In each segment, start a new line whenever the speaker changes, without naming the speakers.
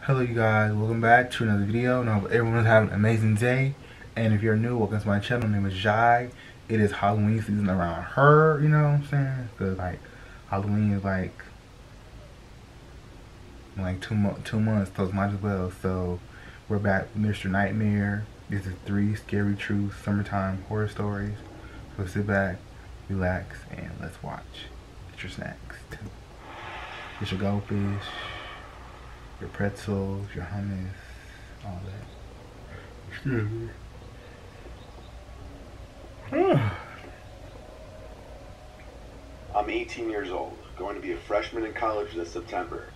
Hello you guys, welcome back to another video, and I hope everyone's having an amazing day. And if you're new, welcome to my channel. My name is Jai. It is Halloween season around her, you know what I'm saying? Because like Halloween is like 2 months, so might as well. So we're back with Mr. Nightmare. This is 3 scary true summertime horror stories. So sit back, relax, and let's watch. Get your snacks too. Get your goldfish, your pretzels, your hummus, all that. Excuse me.
I'm 18 years old, going to be a freshman in college this September.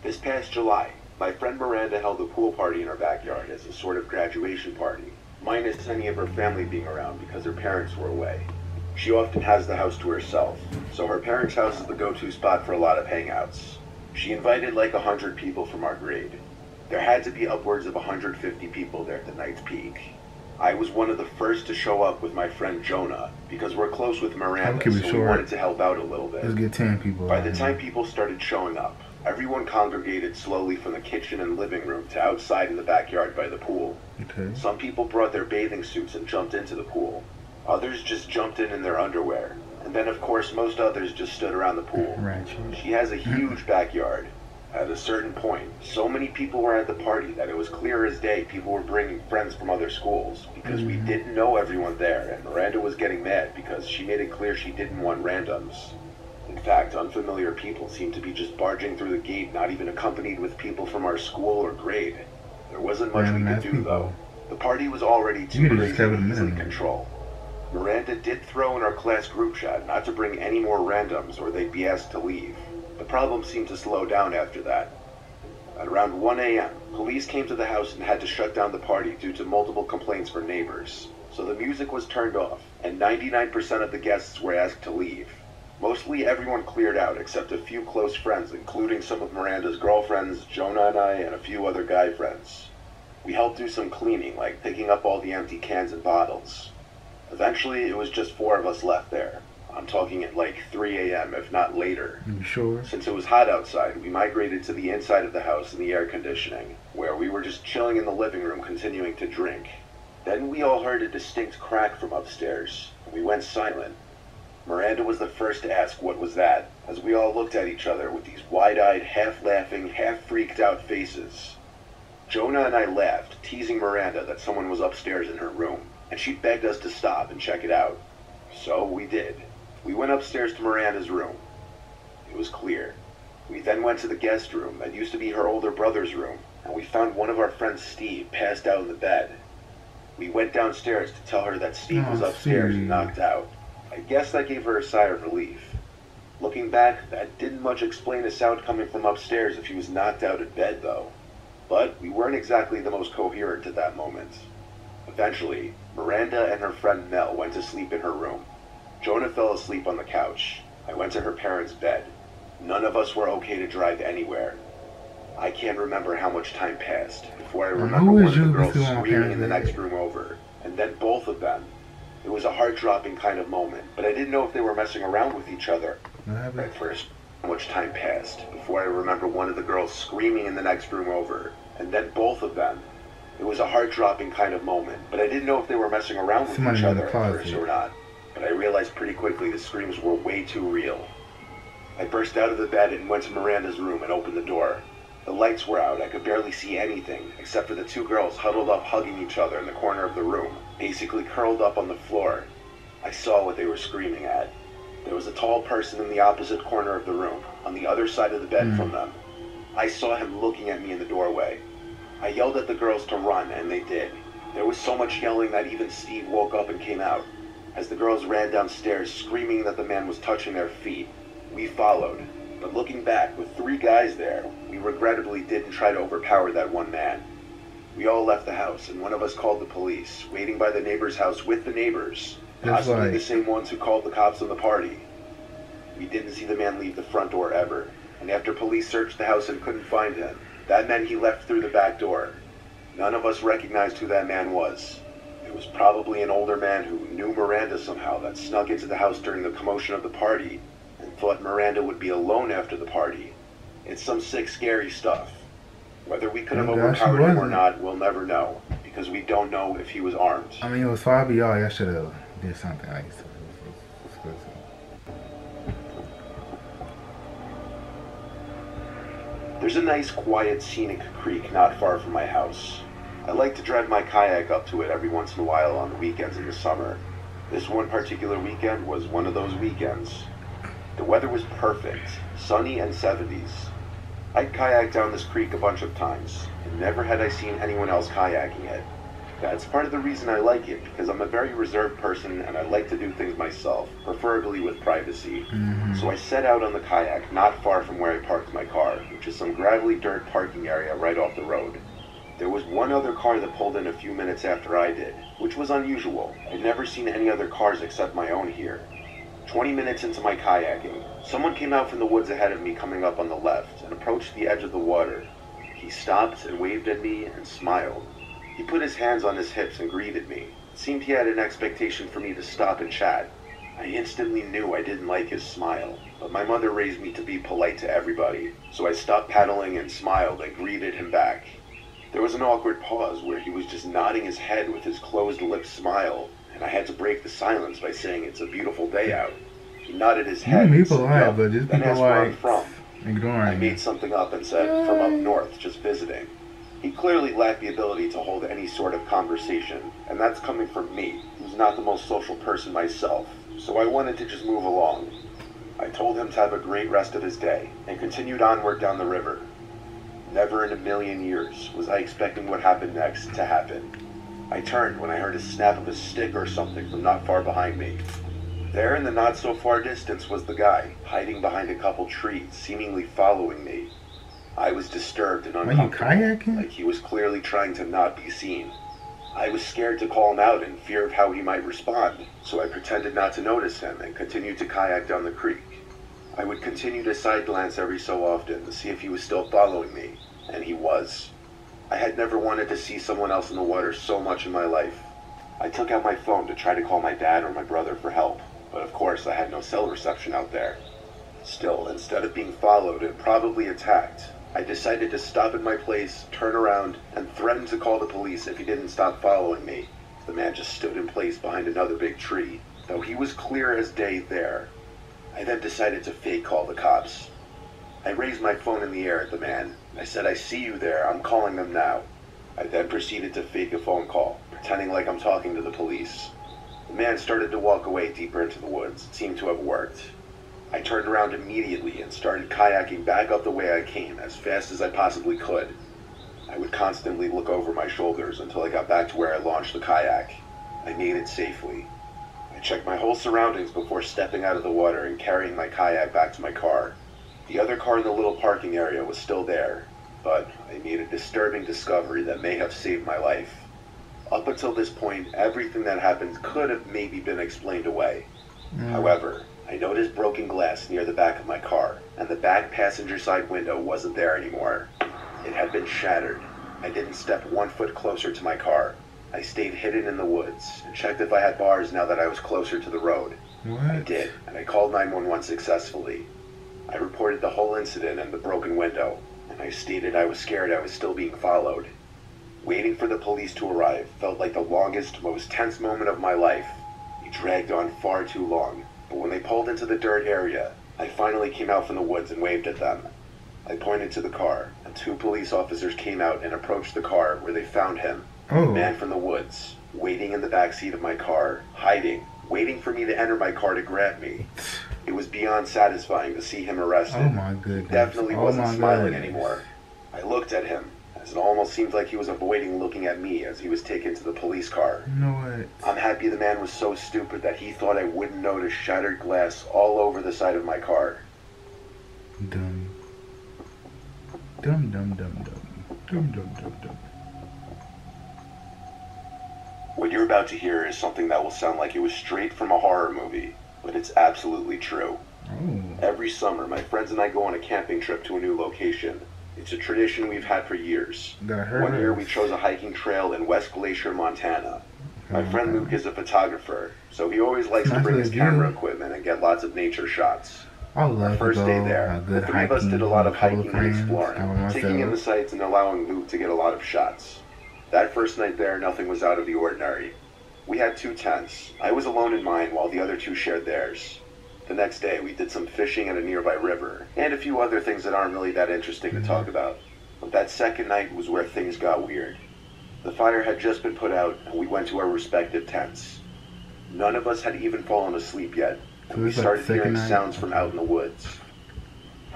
This past July, my friend Miranda held a pool party in our backyard as a sort of graduation party, minus any of her family being around because her parents were away. She often has the house to herself, so her parents' house is the go-to spot for a lot of hangouts. She invited like 100 people from our grade. There had to be upwards of 150 people there at the night's peak. I was one of the first to show up with my friend Jonah because we're close with Miranda, so we wanted to help out a little bit.
Let's get 10 people.
By the time people started showing up, everyone congregated slowly from the kitchen and living room to outside in the backyard by the pool.
Okay.
Some people brought their bathing suits and jumped into the pool. Others just jumped in their underwear. And then, of course, most others just stood around the pool.
Right.
She has a huge backyard. At a certain point, so many people were at the party that it was clear as day people were bringing friends from other schools because we didn't know everyone there, and Miranda was getting mad because she made it clear she didn't want randoms. In fact, unfamiliar people seemed to be just barging through the gate, not even accompanied with people from our school or grade. There wasn't much we could do, though. The party was already too crazy to easily control. Miranda did throw in our class group chat not to bring any more randoms or they'd be asked to leave. The problem seemed to slow down after that. At around 1 a.m., police came to the house and had to shut down the party due to multiple complaints from neighbors. So the music was turned off, and 99% of the guests were asked to leave. Mostly everyone cleared out except a few close friends, including some of Miranda's girlfriends, Jonah and I, and a few other guy friends. We helped do some cleaning, like picking up all the empty cans and bottles. Eventually, it was just 4 of us left there. I'm talking at like 3 a.m., if not later.
You sure?
Since it was hot outside, we migrated to the inside of the house in the air conditioning, where we were just chilling in the living room continuing to drink. Then we all heard a distinct crack from upstairs, and we went silent. Miranda was the first to ask what was that, as we all looked at each other with these wide-eyed, half-laughing, half-freaked-out faces. Jonah and I laughed, teasing Miranda that someone was upstairs in her room, and she begged us to stop and check it out. So we did. We went upstairs to Miranda's room. It was clear. We then went to the guest room that used to be her older brother's room, and we found one of our friends, Steve, passed out in the bed. We went downstairs to tell her that Steve was upstairs and knocked out. I guess that gave her a sigh of relief. Looking back, that didn't much explain the sound coming from upstairs if he was knocked out in bed, though. But we weren't exactly the most coherent at that moment. Eventually, Miranda and her friend Mel went to sleep in her room. Jonah fell asleep on the couch. I went to her parents' bed. None of us were okay to drive anywhere. I can't remember how much time passed before I remember one of the girls screaming in the next room over, and then both of them. It was a heart-dropping kind of moment, but I didn't know if they were messing around with each other. At first, how much time passed before I remember one of the girls screaming in the next room over, and then both of them. It was a heart-dropping kind of moment, but I didn't know if they were messing around with each other at first or not. But I realized pretty quickly the screams were way too real. I burst out of the bed and went to Miranda's room and opened the door. The lights were out. I could barely see anything, except for the 2 girls huddled up hugging each other in the corner of the room, basically curled up on the floor. I saw what they were screaming at. There was a tall person in the opposite corner of the room, on the other side of the bed from them. I saw him looking at me in the doorway. I yelled at the girls to run, and they did. There was so much yelling that even Steve woke up and came out. As the girls ran downstairs, screaming that the man was touching their feet, we followed. But looking back, with 3 guys there, we regrettably didn't try to overpower that one man. We all left the house, and one of us called the police, waiting by the neighbor's house with the neighbors, possibly the same ones who called the cops on the party. We didn't see the man leave the front door ever, and after police searched the house and couldn't find him, that meant he left through the back door. None of us recognized who that man was. It was probably an older man who knew Miranda somehow that snuck into the house during the commotion of the party and thought Miranda would be alone after the party. It's some sick, scary stuff. Whether we could have
Oh gosh, he
overpowered him or
wasn't.
not, we'll never know, because we don't know if he was armed.
I mean, it was 5 of y'all. Y'all should have did something like so.
There's a nice, quiet, scenic creek not far from my house. I like to drive my kayak up to it every once in a while on the weekends in the summer. This one particular weekend was one of those weekends. The weather was perfect, sunny and 70s. I'd kayaked down this creek a bunch of times, and never had I seen anyone else kayaking it. That's part of the reason I like it, because I'm a very reserved person and I like to do things myself, preferably with privacy. So I set out on the kayak not far from where I parked my car, which is some gravelly dirt parking area right off the road. There was one other car that pulled in a few minutes after I did, which was unusual. I'd never seen any other cars except my own here. 20 minutes into my kayaking, someone came out from the woods ahead of me coming up on the left and approached the edge of the water. He stopped and waved at me and smiled. He put his hands on his hips and greeted me. It seemed he had an expectation for me to stop and chat. I instantly knew I didn't like his smile, but my mother raised me to be polite to everybody, so I stopped paddling and smiled and greeted him back. There was an awkward pause where he was just nodding his head with his closed-lipped smile, and I had to break the silence by saying it's a beautiful day out. He nodded his head
You
and
people
said,
lie,
"Yup,"
but just
then
people
asked where I'm
like
from. I
ignoring
made
me.
something up and said, "From up north, just visiting." He clearly lacked the ability to hold any sort of conversation, and that's coming from me, who's not the most social person myself, so I wanted to just move along. I told him to have a great rest of his day, and continued onward down the river. Never in a million years was I expecting what happened next to happen. I turned when I heard a snap of a stick or something from not far behind me. There in the not-so-far distance was the guy, hiding behind a couple trees, seemingly following me. I was disturbed and
Are you
uncomfortable,
kayaking?
like he was clearly trying to not be seen. I was scared to call him out in fear of how he might respond, so I pretended not to notice him and continued to kayak down the creek. I would continue to side glance every so often to see if he was still following me, and he was. I had never wanted to see someone else in the water so much in my life. I took out my phone to try to call my dad or my brother for help, but of course I had no cell reception out there. Still, instead of being followed and probably attacked, I decided to stop at my place, turn around, and threaten to call the police if he didn't stop following me. The man just stood in place behind another big tree, though he was clear as day there. I then decided to fake call the cops. I raised my phone in the air at the man. I said, "I see you there, I'm calling them now." I then proceeded to fake a phone call, pretending like I'm talking to the police. The man started to walk away deeper into the woods. It seemed to have worked. I turned around immediately and started kayaking back up the way I came as fast as I possibly could. I would constantly look over my shoulders until I got back to where I launched the kayak. I made it safely. I checked my whole surroundings before stepping out of the water and carrying my kayak back to my car. The other car in the little parking area was still there, but I made a disturbing discovery that may have saved my life. Up until this point, everything that happened could have maybe been explained away. However, I noticed broken glass near the back of my car, and the back passenger side window wasn't there anymore. It had been shattered. I didn't step 1 foot closer to my car. I stayed hidden in the woods and checked if I had bars now that I was closer to the road.
What?
I did, and I called 911 successfully. I reported the whole incident and the broken window, and I stated I was scared I was still being followed. Waiting for the police to arrive felt like the longest, most tense moment of my life. It dragged on far too long, but when they pulled into the dirt area, I finally came out from the woods and waved at them. I pointed to the car, and 2 police officers came out and approached the car where they found him.
Oh.
A man from the woods, waiting in the back seat of my car, hiding, waiting for me to enter my car to grab me. It was beyond satisfying to see him arrested.
Oh my goodness.
He definitely
Oh
wasn't
my
smiling
goodness.
anymore. I looked at him, as it almost seemed like he was avoiding looking at me as he was taken to the police car.
You know what?
I'm happy the man was so stupid that he thought I wouldn't notice shattered glass all over the side of my car.
Dumb. Dumb, dumb, dumb, dumb. Dumb, dumb, dumb, dumb.
What you're about to hear is something that will sound like it was straight from a horror movie, but it's absolutely true.
Oh.
Every summer, my friends and I go on a camping trip to a new location. It's a tradition we've had for years.
That hurt
One year
us.
we chose a hiking trail in West Glacier, Montana. My friend Luke is a photographer, so he always likes to
Nice
bring his
little
camera
view.
equipment and get lots of nature shots.
I would
Our
love to
first day
go
there,
a
the
good
three of us
hiking
did a lot
with
of
a couple
hiking
of
and
friends.
exploring,
I by
taking in the
myself.
sights and allowing Luke to get a lot of shots. That first night there, nothing was out of the ordinary. We had 2 tents. I was alone in mine while the other 2 shared theirs. The next day, we did some fishing at a nearby river, and a few other things that aren't really that interesting to talk about. But that second night was where things got weird. The fire had just been put out, and we went to our respective tents. None of us had even fallen asleep yet,
So
and we
this is like
started
the second
hearing
night?
sounds from out in the woods.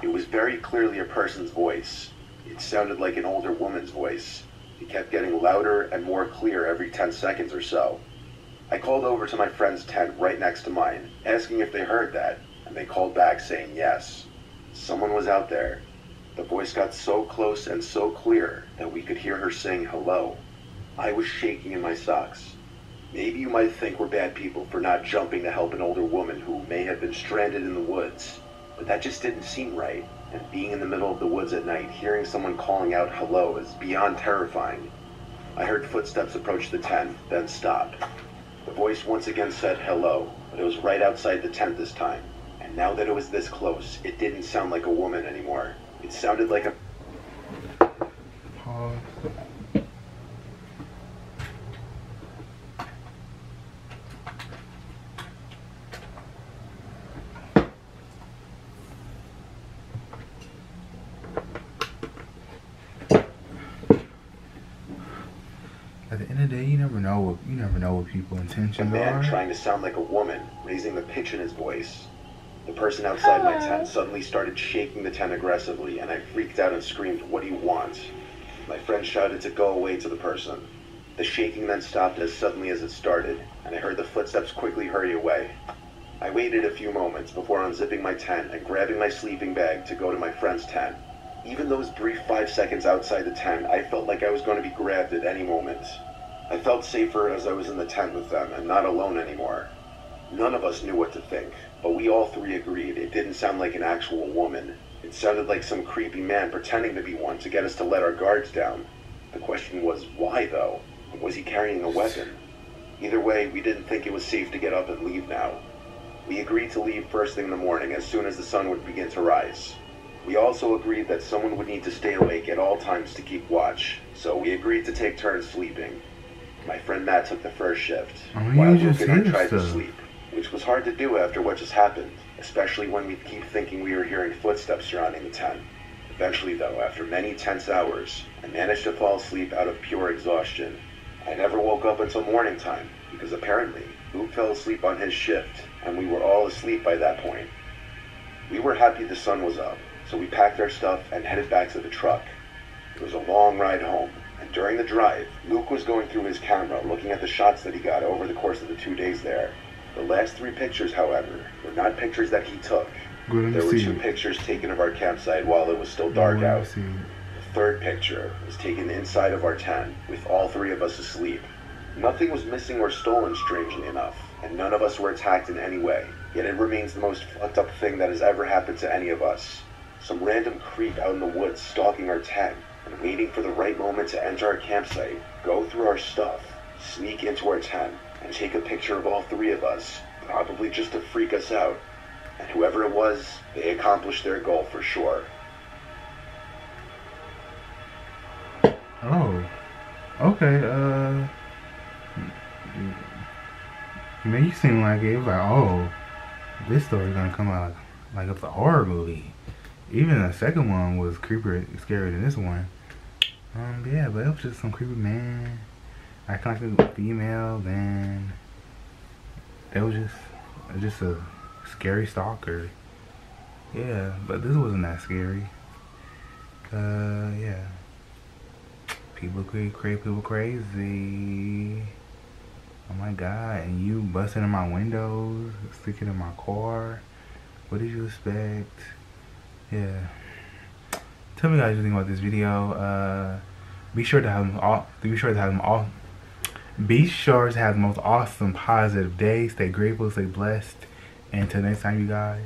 It was very clearly a person's voice. It sounded like an older woman's voice. It kept getting louder and more clear every 10 seconds or so. I called over to my friend's tent right next to mine, asking if they heard that, and they called back saying yes. Someone was out there. The voice got so close and so clear that we could hear her saying hello. I was shaking in my socks. Maybe you might think we're bad people for not jumping to help an older woman who may have been stranded in the woods, but that just didn't seem right, and being in the middle of the woods at night, hearing someone calling out hello is beyond terrifying. I heard footsteps approach the tent, then stop. The voice once again said hello, but it was right outside the tent this time, and now that it was this close, it didn't sound like a woman anymore. It sounded like a...
Pause. At the end of the day, you never know what people's
a
intentions
man
are.
trying to sound like a woman, raising the pitch in his voice. The person outside my tent suddenly started shaking the tent aggressively, and I freaked out and screamed, "What do you want?" My friend shouted to go away to the person. The shaking then stopped as suddenly as it started, and I heard the footsteps quickly hurry away. I waited a few moments before unzipping my tent and grabbing my sleeping bag to go to my friend's tent. Even those brief 5 seconds outside the tent, I felt like I was going to be grabbed at any moment. I felt safer as I was in the tent with them and not alone anymore. None of us knew what to think, but we all 3 agreed it didn't sound like an actual woman. It sounded like some creepy man pretending to be one to get us to let our guards down. The question was, why though? Was he carrying a weapon? Either way, we didn't think it was safe to get up and leave now. We agreed to leave first thing in the morning as soon as the sun would begin to rise. We also agreed that someone would need to stay awake at all times to keep watch, so we agreed to take turns sleeping. My friend Matt took the first shift, while Luke and I tried to sleep, which was hard to do after what just happened, especially when we keep thinking we were hearing footsteps surrounding the tent. Eventually though, after many tense hours, I managed to fall asleep out of pure exhaustion. I never woke up until morning time, because apparently Luke fell asleep on his shift, and we were all asleep by that point. We were happy the sun was up, so we packed our stuff and headed back to the truck. It was a long ride home, and during the drive, Luke was going through his camera looking at the shots that he got over the course of the 2 days there. The last 3 pictures, however, were not pictures that he took. There were 2 pictures taken of our campsite while it was still dark out. The third picture was taken inside of our tent, with all 3 of us asleep. Nothing was missing or stolen, strangely enough, and none of us were attacked in any way, yet it remains the most fucked up thing that has ever happened to any of us. Some random creep out in the woods stalking our tent, and waiting for the right moment to enter our campsite, go through our stuff, sneak into our tent, and take a picture of all 3 of us, probably just to freak us out. And whoever it was, they accomplished their goal for sure.
Oh, okay. Man, you seem like it was like, oh, this story's gonna come out like it's a horror movie. Even the second one was creepier, scarier than this one. Yeah, but it was just some creepy man. I contacted a female, then it was just a scary stalker. Yeah, but this wasn't that scary. Yeah. People crazy. Oh my god, and you busting in my windows, sticking in my car. What did you expect? Yeah. Tell me guys what you think about this video. Be sure to have the most awesome, positive day. Stay grateful, stay blessed. And until next time, you guys.